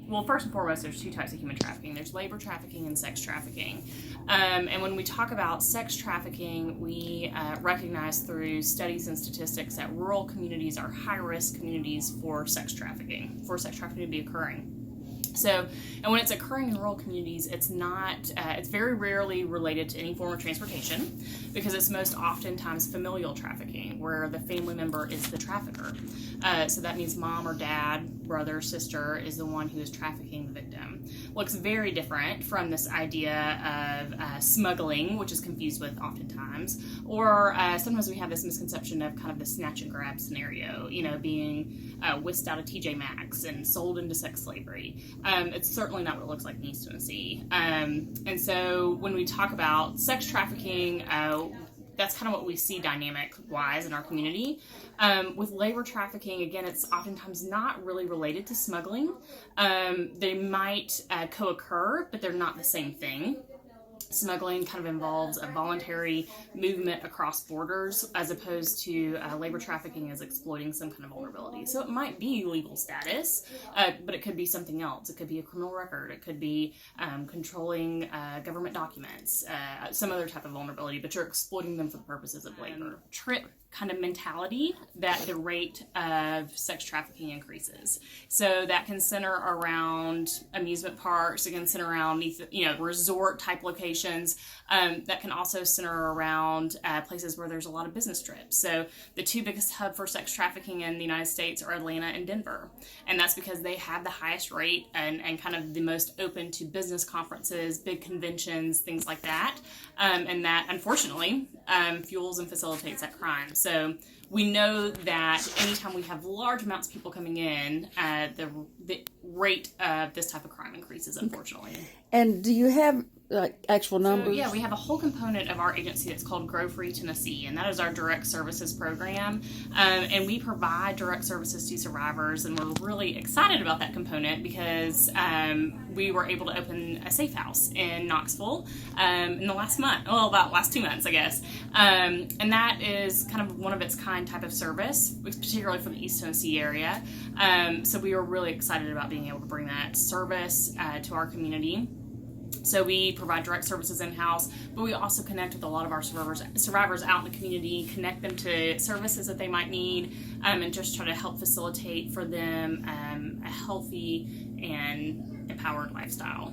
well, first and foremost, there's two types of human trafficking. There's labor trafficking and sex trafficking. And when we talk about sex trafficking, we recognize through studies and statistics that rural communities are high-risk communities for sex trafficking to be occurring. So, and when it's occurring in rural communities, it's very rarely related to any form of transportation, because it's most oftentimes familial trafficking, where the family member is the trafficker. So that means mom or dad, brother, sister is the one who is trafficking the victim. Looks very different from this idea of smuggling, which is confused with oftentimes, or sometimes we have this misconception of kind of the snatch and grab scenario, being whisked out of TJ Maxx and sold into sex slavery. It's certainly not what it looks like in East Tennessee. And so when we talk about sex trafficking, that's kind of what we see dynamic-wise in our community. With labor trafficking, again, it's oftentimes not really related to smuggling. They might co-occur, but they're not the same thing. Smuggling kind of involves a voluntary movement across borders, as opposed to labor trafficking as exploiting some kind of vulnerability. So it might be legal status, but it could be something else. It could be a criminal record. It could be controlling government documents, some other type of vulnerability, but you're exploiting them for the purposes of labor. Trip kind of mentality that the rate of sex trafficking increases. So that can center around amusement parks, it can center around resort type locations, that can also center around places where there's a lot of business trips. So the two biggest hubs for sex trafficking in the United States are Atlanta and Denver, and that's because they have the highest rate and kind of the most open to business conferences, big conventions, things like that, and that unfortunately fuels and facilitates that crime. So we know that anytime we have large amounts of people coming in, the rate of this type of crime increases, unfortunately. And do you have actual numbers? So, yeah, we have a whole component of our agency that's called Grow Free Tennessee, and that is our direct services program. And we provide direct services to survivors, and we're really excited about that component because we were able to open a safe house in Knoxville in the last 2 months, I guess. And that is kind of one of its kind type of service, particularly for the East Tennessee area. So we were really excited about being able to bring that service to our community. So we provide direct services in-house, but we also connect with a lot of our survivors out in the community, connect them to services that they might need, and just try to help facilitate for them a healthy and empowered lifestyle.